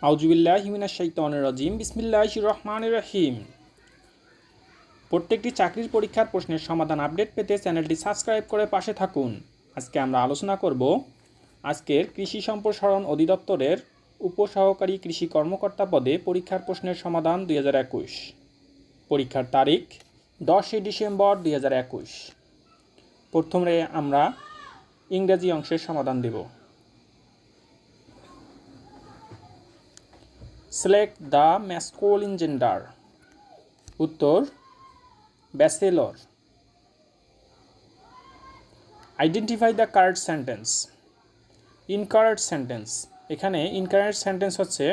আউযুবিল্লাহি মিনাশ শাইতানির রাজিম বিসমিল্লাহির রহমানির রহিম। প্রত্যেকটি চাকরির পরীক্ষার প্রশ্নের সমাধান আপডেট পেতে চ্যানেলটি সাবস্ক্রাইব করে পাশে থাকুন। আজকে আমরা আলোচনা করব আজকের কৃষি সম্প্রসারণ অধিদপ্তরের উপসহকারী কৃষি কর্মকর্তা পদে পরীক্ষার প্রশ্নের সমাধান 2021। পরীক্ষার তারিখ 10 ডিসেম্বর 2021। প্রথমে আমরা ইংরেজি অংশের সমাধান দেব। Select the masculine gender. উত্তর bachelor. Identify the correct sentence. Incorrect sentence. এখানে incorrect sentence হচ্ছে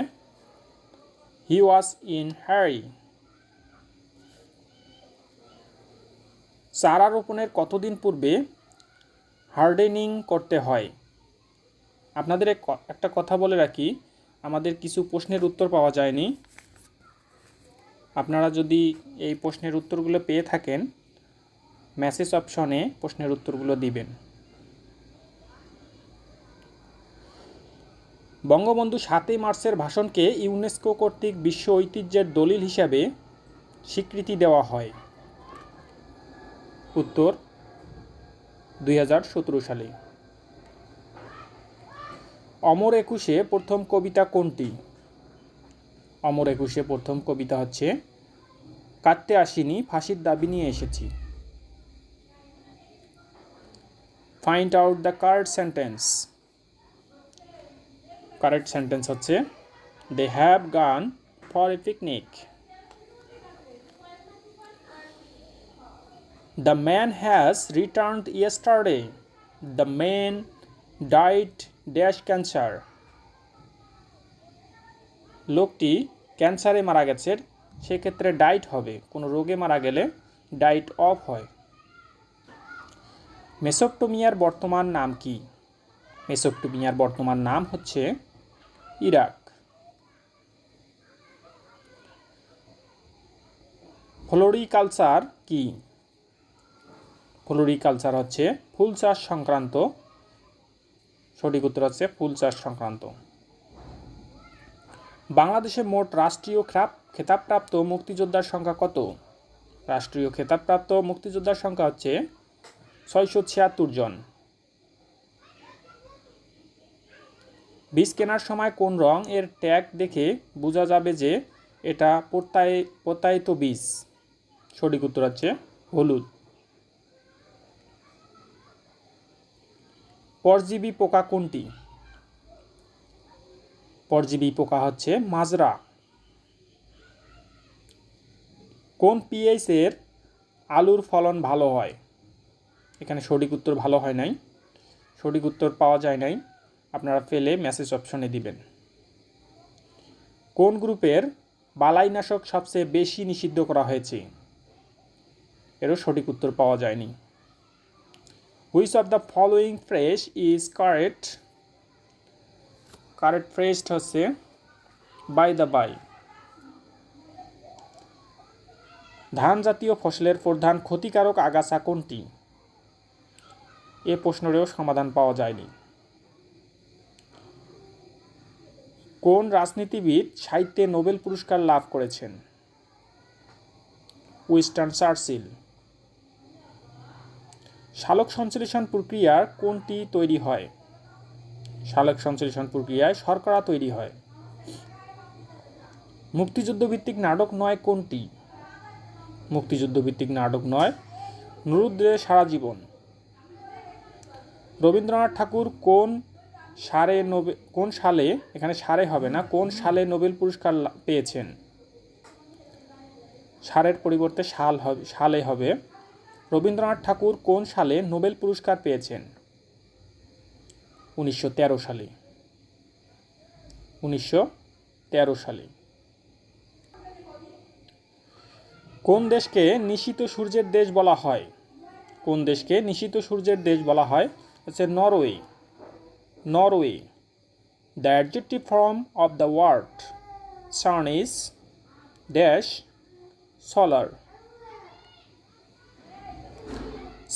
He was in hurry. চারা রোপণের কতদিন পূর্বে হার্ডেনিং করতে হয়? আপনাদের একটা কথা বলে রাখি, আমাদের কিছু প্রশ্নের উত্তর পাওয়া যায়নি। আপনারা যদি এই প্রশ্নের উত্তরগুলো পেয়ে থাকেন, মেসেজ অপশনে প্রশ্নের উত্তরগুলো দিবেন। বঙ্গবন্ধু 7 মার্চের ভাষণকে ইউনেস্কো কর্তৃক বিশ্ব ঐতিহ্যের দলিল হিসাবে স্বীকৃতি দেওয়া হয়। উত্তর 2017 সালে। অমর একুশে প্রথম কবিতা কোনটি? অমর একুশে প্রথম কবিতা হচ্ছে কাটতে আসিনি, ফাঁসির দাবি নিয়ে এসেছি। Find out the correct sentence. Correct sentence হচ্ছে they have gone for a picnic. The man has returned yesterday. The man died dash cancer. লোকটি ক্যান্সারে মারা গেছে, সেক্ষেত্রে ডাইট হবে। কোনো রোগে মারা গেলে ডাইট অফ হয়। মেসোপটেমিয়ার বর্তমান নাম কি? মেসোপটেমিয়ার বর্তমান নাম হচ্ছে ইরাক। ফ্লোরিকালচার কি? ফ্লোরিকালচার হচ্ছে ফুল চাষ সংক্রান্ত। সঠিক উত্তর হচ্ছে ফুল চাষ সংক্রান্ত। বাংলাদেশে মোট রাষ্ট্রীয় খেতাবপ্রাপ্ত মুক্তিযোদ্ধার সংখ্যা কত? রাষ্ট্রীয় খেতাবপ্রাপ্ত মুক্তিযোদ্ধার সংখ্যা হচ্ছে 676 জন। বীজ কেনার সময় কোন রং এর ট্যাগ দেখে বোঝা যাবে যে এটা প্রত্যায়িত বীজ? সঠিক উত্তর হচ্ছে হলুদ। পরজীবী পোকা কোনটি? পরজীবী পোকা হচ্ছে মাজরা। কোন পিএইচ এর আলুর ফলন ভালো হয়? এখানে সঠিক উত্তর ভালো হয় নাই, সঠিক উত্তর পাওয়া যায় নাই। আপনারা ফেলে মেসেজ অপশনে দিবেন। কোন গ্রুপের বালাইনাশক সবচেয়ে বেশি নিষিদ্ধ করা হয়েছে? এরও সঠিক উত্তর পাওয়া যায়নি। Which of the following phrase is correct? Correct phrase হচ্ছে বাই দ্য বাই। ধান জাতীয় ফসলের প্রধান ক্ষতিকারক আগাছা কোনটি? এ প্রশ্নেরও সমাধান পাওয়া যায়নি। কোন রাজনীতিবিদ সাহিত্যে নোবেল পুরস্কার লাভ করেছেন? Winston Churchill. সালোক সংশ্লেষণ প্রক্রিয়ার কোনটি তৈরি হয়? সালোক সংশ্লেষণ প্রক্রিয়ায় শর্করা তৈরি হয়। মুক্তিযুদ্ধভিত্তিক নাটক নয় কোনটি? মুক্তিযুদ্ধভিত্তিক নাটক নয় নুরুদ্দের সারা জীবন। রবীন্দ্রনাথ ঠাকুর কোন সালে, এখানে সারে হবে না, কোন সালে নোবেল পুরস্কার পেয়েছেন? সালের পরিবর্তে সালে হবে। রবীন্দ্রনাথ ঠাকুর কোন সালে নোবেল পুরস্কার পেয়েছেন? 1913 সালে। 1913 সালে। কোন দেশকে নিশীত সূর্যের দেশ বলা হয়? কোন দেশকে নিশীত সূর্যের দেশ বলা হয়? হচ্ছে Norway. Norway. The adjective form of the word sun is dash solar.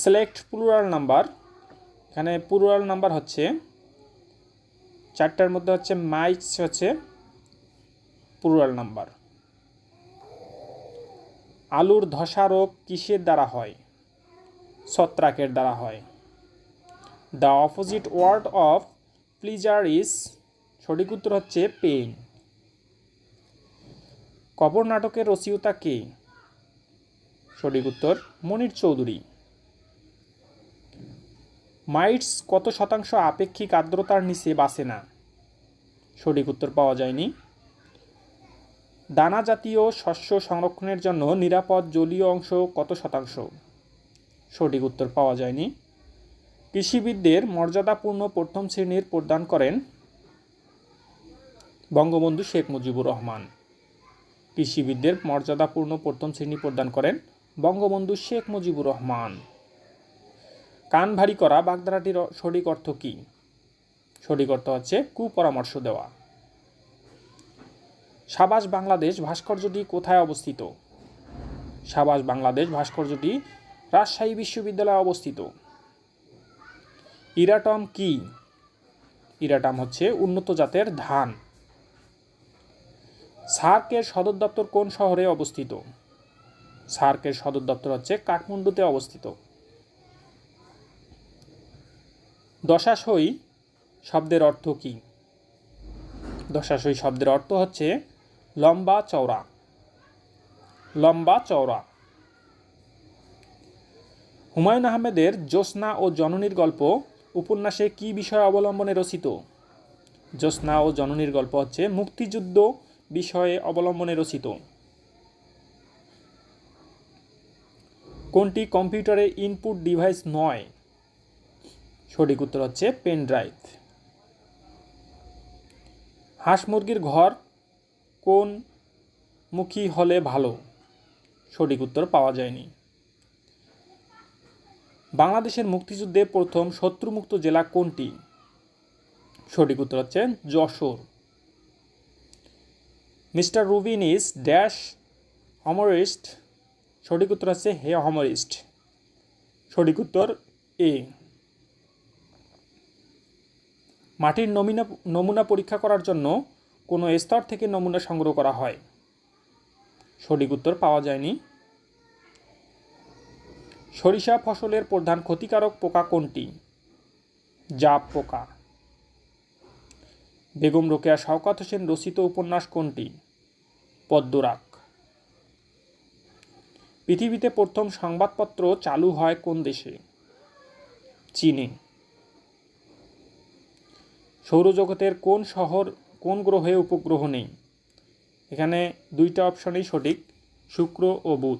Select plural number. এখানে প্লুরাল নাম্বার হচ্ছে 4টার মধ্যে হচ্ছে মাইস হচ্ছে প্লুরাল নাম্বার। আলুর ধসা রোগ কিসের দ্বারা হয়? ছত্রাকের দ্বারা হয়। The opposite word of pleasure is, সঠিক উত্তর হচ্ছে পেইন। কবর নাটকের রচয়িতা কে? সঠিক উত্তর মনির চৌধুরী। মাইটস কত শতাংশ আপেক্ষিক আর্দ্রতার নিচে বাঁচে না? সঠিক উত্তর পাওয়া যায়নি। দানা জাতীয় শস্য সংরক্ষণের জন্য নিরাপদ জলীয় অংশ কত শতাংশ? সঠিক উত্তর পাওয়া যায়নি। কৃষিবিদদের মর্যাদাপূর্ণ প্রথম শ্রেণীর প্রদান করেন বঙ্গবন্ধু শেখ মুজিবুর রহমান। কৃষিবিদদের মর্যাদাপূর্ণ প্রথম শ্রেণী প্রদান করেন বঙ্গবন্ধু শেখ মুজিবুর রহমান। কান ভারী করা বাগধারাটির সঠিক অর্থ কী? সঠিক অর্থ হচ্ছে কুপরামর্শ দেওয়া। সাবাস বাংলাদেশ ভাস্কর্যটি কোথায় অবস্থিত? সাবাস বাংলাদেশ ভাস্কর্যটি রাজশাহী বিশ্ববিদ্যালয়ে অবস্থিত। ইরাটম কি? ইরাটম হচ্ছে উন্নত জাতের ধান। সার্কের সদর দপ্তর কোন শহরে অবস্থিত? সার্কের সদর দপ্তর হচ্ছে কাঠমান্ডুতে অবস্থিত। দশাসই শব্দের অর্থ কী? দশাসই শব্দের অর্থ হচ্ছে লম্বা চওড়া। লম্বা চওড়া। হুমায়ুন আহমেদের জ্যোৎস্না ও জননীর গল্প উপন্যাসে কী বিষয় অবলম্বনে রচিত? জ্যোৎস্না ও জননীর গল্প হচ্ছে মুক্তিযুদ্ধ বিষয়ে অবলম্বনে রচিত। কোনটি কম্পিউটারের ইনপুট ডিভাইস নয়? সঠিক উত্তর হচ্ছে পেন ড্রাইভ। হাঁস মুরগির ঘর কোন মুখী হলে ভালো? সঠিক উত্তর পাওয়া যায়নি। বাংলাদেশের মুক্তিযুদ্ধে প্রথম শত্রুমুক্ত জেলা কোনটি? সঠিক উত্তর হচ্ছে Jessore. Mister Rubin is dash humorist. সঠিক উত্তর হচ্ছে হে হমরিস্ট। সঠিক উত্তর এ। মাটির নমুনা পরীক্ষা করার জন্য কোনো স্তর থেকে নমুনা সংগ্রহ করা হয়? সঠিক উত্তর পাওয়া যায়নি। সরিষা ফসলের প্রধান ক্ষতিকারক পোকা কোনটি? জাপ পোকা। বেগম রোকেয়া শওকত হোসেন রচিত উপন্যাস কোনটি? পদ্মরাগ। পৃথিবীতে প্রথম সংবাদপত্র চালু হয় কোন দেশে? চীনে। সৌরজগতের কোন শহর কোন গ্রহে উপগ্রহ নেই? এখানে দুইটা অপশনই সঠিক, শুক্র ও বুধ।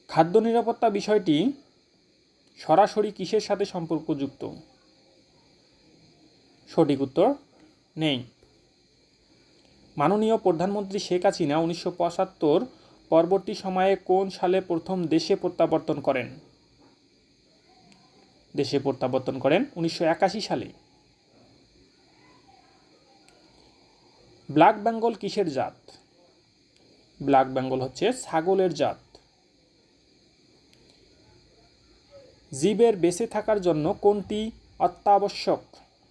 খাদ্য নিরাপত্তা বিষয়টি সরাসরি কিসের সাথে সম্পর্কযুক্ত? সঠিক উত্তর নেই। মাননীয় প্রধানমন্ত্রী শেখ হাসিনা 1975 পরবর্তী সময়ে কোন সালে প্রথম দেশে প্রত্যাবর্তন করেন? দেশে প্রত্যাবর্তন করেন 1981 সালে। ব্ল্যাক বেঙ্গল কিসের জাত? ব্ল্যাক বেঙ্গল হচ্ছে ছাগলের জাত। জীবের বেঁচে থাকার জন্য কোনটি অত্যাবশ্যক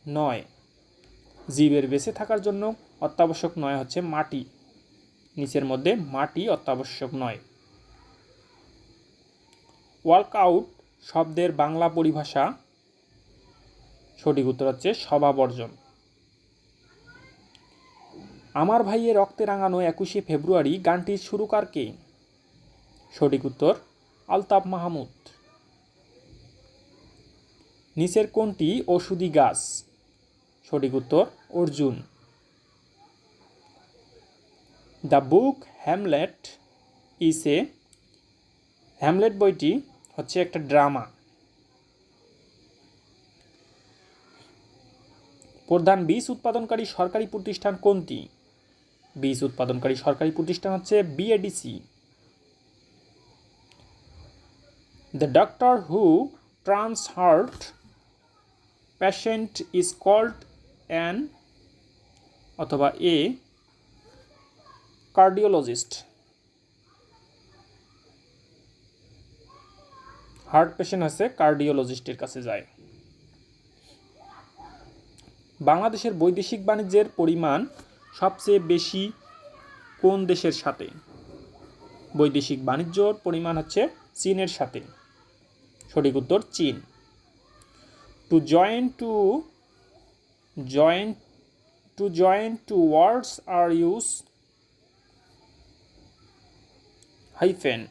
নয়? জীবের বেঁচে থাকার জন্য অত্যাবশ্যক নয় হচ্ছে মাটি। নিচের মধ্যে মাটি অত্যাবশ্যক নয়। ওয়ার্কআউট শব্দের বাংলা পরিভাষা? সঠিক উত্তর হচ্ছে স্বভাবর্জন। আমার ভাইয়ের রক্তে রাঙানো 21শে ফেব্রুয়ারি গানটির সুরকার কে? সঠিক উত্তর আলতাফ মাহমুদ। নিচের কোনটি ঔষধি গাছ? সঠিক উত্তর Arjun. The book Hamlet is a, Hamlet বইটি হচ্ছে একটা ড্রামা। প্রধান বীজ উৎপাদনকারী সরকারি প্রতিষ্ঠান কোনটি? বীজ উৎপাদনকারী সরকারি প্রতিষ্ঠান হচ্ছে BADC. The doctor who trans heart patient is called an অথবা এ কার্ডিওলজিস্ট। হার্ট পেশেন্ট হচ্ছে কার্ডিওলজিস্টের কাছে যায়। বাংলাদেশের বৈদেশিক বাণিজ্যের পরিমাণ সবচেয়ে বেশি কোন দেশের সাথে? বৈদেশিক বাণিজ্যর পরিমাণ হচ্ছে চীনের সাথে। সঠিক উত্তর চীন। To join two words are use hyphen.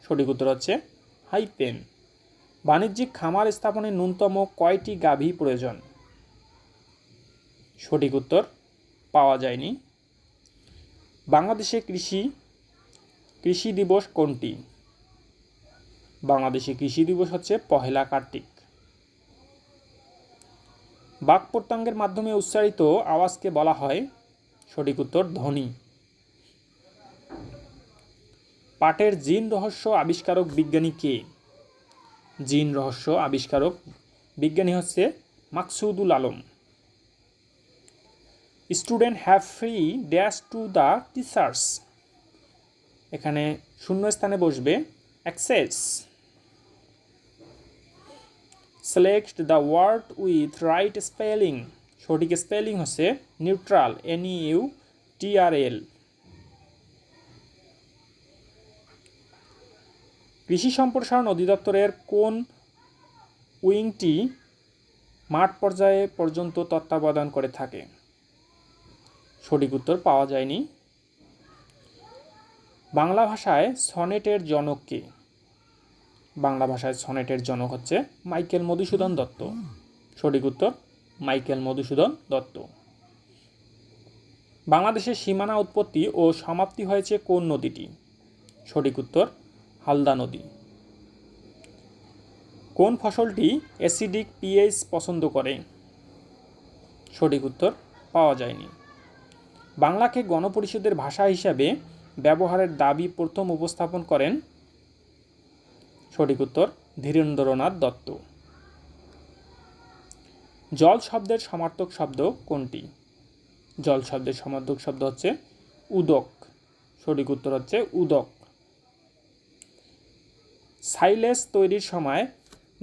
সঠিক উত্তর হচ্ছে হাইফেন। বাণিজ্যিক খামার স্থাপনে ন্যূনতম কয়টি গাভী প্রয়োজন? সঠিক উত্তর পাওয়া যায়নি। বাংলাদেশে কৃষি দিবস কোনটি? বাংলাদেশে কৃষি দিবস হচ্ছে পহেলা কার্তিক। বাক প্রত্যঙ্গের মাধ্যমে উচ্চারিত আওয়াজকে বলা হয়? সঠিক উত্তর ধ্বনি। পাটের জিন রহস্য আবিষ্কারক বিজ্ঞানী কে? জিন রহস্য আবিষ্কারক বিজ্ঞানী হচ্ছে Maqsudul Alam. Student have free dash to the teachers. এখানে শূন্য স্থানে বসবে access. Select the word with right spelling. সঠিক স্পেলিং হচ্ছে নিউট্রাল, NEUTRAL। কৃষি সম্প্রসারণ অধিদপ্তরের কোন উইংটি মাঠ পর্যায়ে পর্যন্ত তত্ত্বাবধান করে থাকে? সঠিক উত্তর পাওয়া যায়নি। বাংলা ভাষায় সনেটের জনক কে? বাংলা ভাষায় সনেটের জনক হচ্ছে মাইকেল মধুসূদন দত্ত। সঠিক উত্তর মাইকেল মধুসূদন দত্ত। বাংলাদেশের সীমানা উৎপত্তি ও সমাপ্তি হয়েছে কোন নদীটি? সঠিক উত্তর হালদা নদী। কোন ফসলটি অ্যাসিডিক pH পছন্দ করে? সঠিক উত্তর পাওয়া যায়নি। বাংলাকে গণপরিষদের ভাষা হিসাবে ব্যবহারের দাবি প্রথম উপস্থাপন করেন? সঠিক উত্তর ধীরেন্দ্রনাথ দত্ত। জল শব্দের সমার্থক শব্দ কোনটি? জল শব্দের সমার্থক শব্দ হচ্ছে উদক। সঠিক উত্তর হচ্ছে উদক। সাইলেজ তৈরির সময়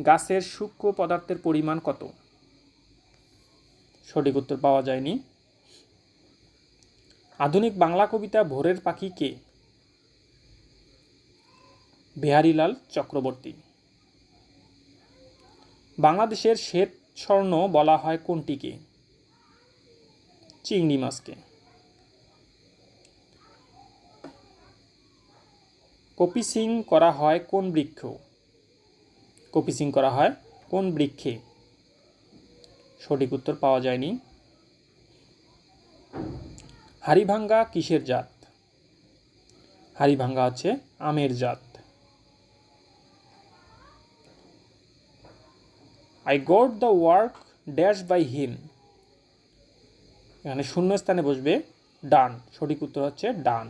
গাছের সূক্ষ্ম পদার্থের পরিমাণ কত? সঠিক উত্তর পাওয়া যায়নি। আধুনিক বাংলা কবিতা ভোরের পাখি কে? বিহারীলাল চক্রবর্তী। বাংলাদেশের শ্বেত স্বর্ণ বলা হয় কোনটিকে? চিংড়ি মাছকে। কপিসিং করা হয় কোন বৃক্ষ? কপিসিং করা হয় কোন বৃক্ষে? সঠিক উত্তর পাওয়া যায়নি। হাড়িভাঙ্গা কিসের জাত? হাড়িভাঙ্গা হচ্ছে আমের জাত। I got the work dash by him। এখানে শূন্য স্থানে বসবে ডান। সঠিক উত্তর হচ্ছে ডান।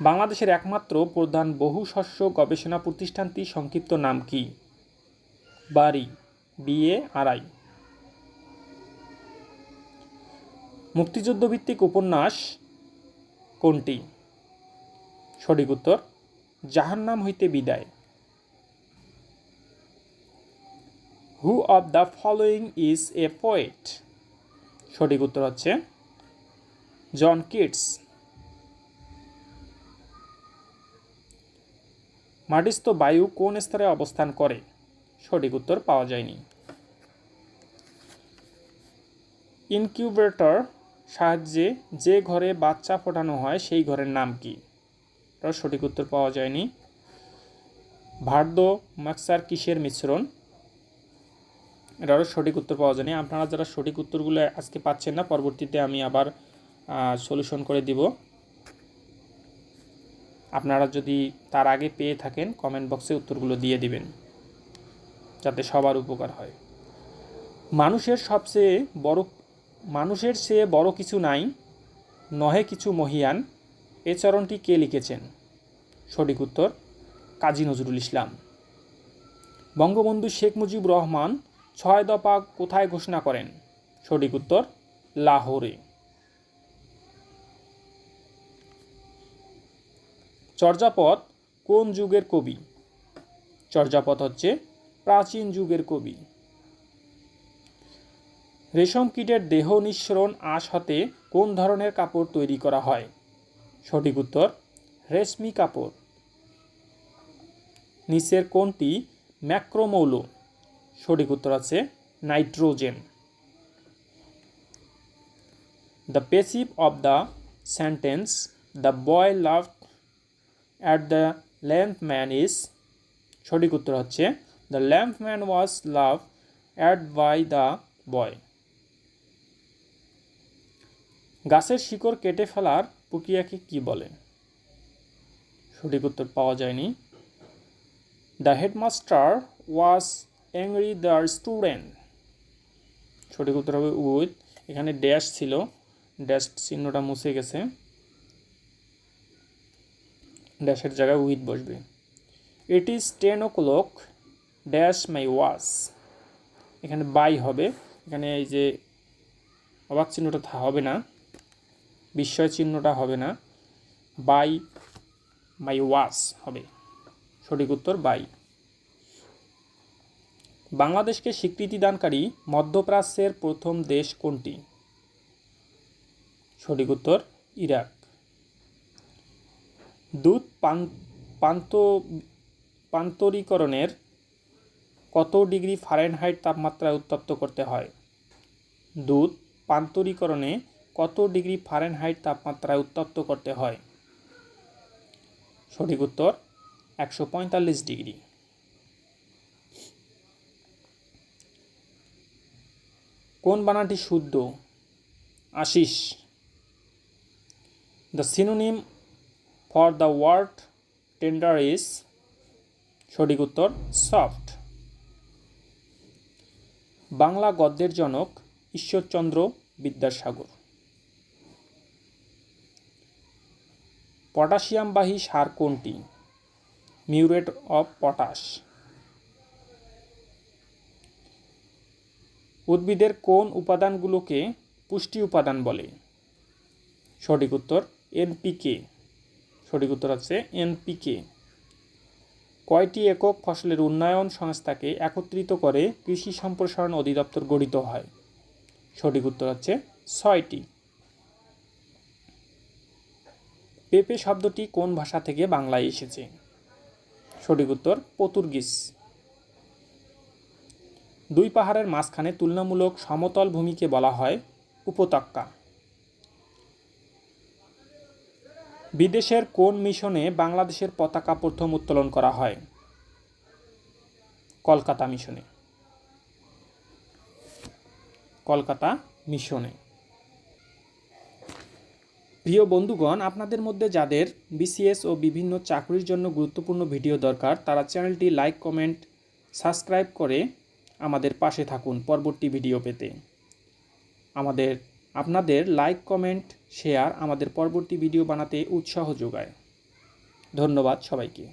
বাংলাদেশের একমাত্র প্রধান বহু শস্য গবেষণা প্রতিষ্ঠানটি সংক্ষিপ্ত নাম কি? বারি, BARI। মুক্তিযুদ্ধ ভিত্তিক উপন্যাস কোনটি? সঠিক উত্তর জাহান্নাম হইতে বিদায়। হু of the following is a poet? সঠিক উত্তর হচ্ছে জন কিটস। মাটিস্থ বায়ু কোন স্তরে অবস্থান করে? সঠিক উত্তর পাওয়া যায়নি। ইনকিউবেটর সাহায্যে যে ঘরে বাচ্চা ফোটানো হয় সেই ঘরের নাম কি? এটার সঠিক উত্তর পাওয়া যায়নি। ভার্দ মাক্সার কিসের মিশ্রণ? এটারও সঠিক উত্তর পাওয়া যায়নি। আপনারা যারা সঠিক উত্তরগুলো আজকে পাচ্ছেন না, পরবর্তীতে আমি আবার সলিউশন করে দিব। আপনারা যদি তার আগে পেয়ে থাকেন কমেন্ট বক্সে উত্তরগুলো দিয়ে দিবেন যাতে সবার উপকার হয়। মানুষের চেয়ে বড় কিছু নাই, নহে কিছু মহিয়ান, এ চরণটি কে লিখেছেন? সঠিক উত্তর কাজী নজরুল ইসলাম। বঙ্গবন্ধু শেখ মুজিবুর রহমান 6 দফা কোথায় ঘোষণা করেন? সঠিক উত্তর লাহোরে। চর্যাপদ কোন যুগের কবি? চর্যাপদ হচ্ছে প্রাচীন যুগের কবি। রেশম কীটের দেহ নিঃসরণ আঁশ হতে কোন ধরনের কাপড় তৈরি করা হয়? সঠিক উত্তর রেশমি কাপড়। নিচের কোনটি ম্যাক্রোমৌল? সঠিক উত্তর আছে nitrogen. The passive of the sentence the boy laughed at the lampman is, সঠিক উত্তর হচ্ছে the lampman was laughed at by the boy. গাছের শিকড় কেটে ফেলার প্রক্রিয়াকে কি বলে? সঠিক উত্তর পাওয়া যায়নি। The headmaster was angry the student, সঠিক উত্তর হবে উইথ। এখানে ড্যাশ ছিল, ড্যাশ চিহ্নটা মুছে গেছে, ড্যাশের জায়গায় উইথ বসবে। It is 10 o'clock dash my watch, এখানে বাই হবে, এখানে এই যে অবাক চিহ্নটা হবে না, বিস্ময় চিহ্নটা হবে না, বাই মাই ওয়াচ হবে, সঠিক উত্তর বাই। বাংলাদেশকে স্বীকৃতিদানকারী মধ্যপ্রাচ্যের প্রথম দেশ কোনটি? সঠিক উত্তর ইরাক। দুধ পান্তরীকরণের কত ডিগ্রি ফারেনহাইট তাপমাত্রায় উত্তপ্ত করতে হয়? দুধ পান্তরীকরণে কত ডিগ্রি ফারেনহাইট তাপমাত্রায় উত্তপ্ত করতে হয়? সঠিক উত্তর 145 ডিগ্রি। কোন বানানটি শুদ্ধ? আশিস। The synonym for the word tender is, সঠিক উত্তর সফট। বাংলা গদ্যের জনক ঈশ্বরচন্দ্র বিদ্যাসাগর। পটাশিয়ামবাহী সার কোনটি? Muriate of potash. উদ্ভিদের কোন উপাদানগুলোকে পুষ্টি উপাদান বলে? সঠিক উত্তর এনপিকে, সঠিক উত্তর আছে এনপিকে। কয়টি একক ফসলের উন্নয়ন সংস্থাকে একত্রিত করে কৃষি সম্প্রসারণ অধিদপ্তর গঠিত হয়? সঠিক উত্তর হচ্ছে 6টি। পেঁপে শব্দটি কোন ভাষা থেকে বাংলায় এসেছে? সঠিক উত্তর পর্তুগিজ। দুই পাহাড়ের মাঝখানে তুলনামূলক সমতল ভূমিকে বলা হয় উপত্যকা। বিদেশের কোন মিশনে বাংলাদেশের পতাকা প্রথম উত্তোলন করা হয়? কলকাতা মিশনে, কলকাতা মিশনে। প্রিয় বন্ধুগণ, আপনাদের মধ্যে যাদের বিসিএস ও বিভিন্ন চাকরির জন্য গুরুত্বপূর্ণ ভিডিও দরকার, তারা চ্যানেলটি লাইক, কমেন্ট, সাবস্ক্রাইব করে আমাদের পাশে থাকুন পরবর্তী ভিডিও পেতে। আপনাদের লাইক, কমেন্ট, শেয়ার আমাদের পরবর্তী ভিডিও বানাতে উৎসাহ যোগায়। ধন্যবাদ সবাইকে।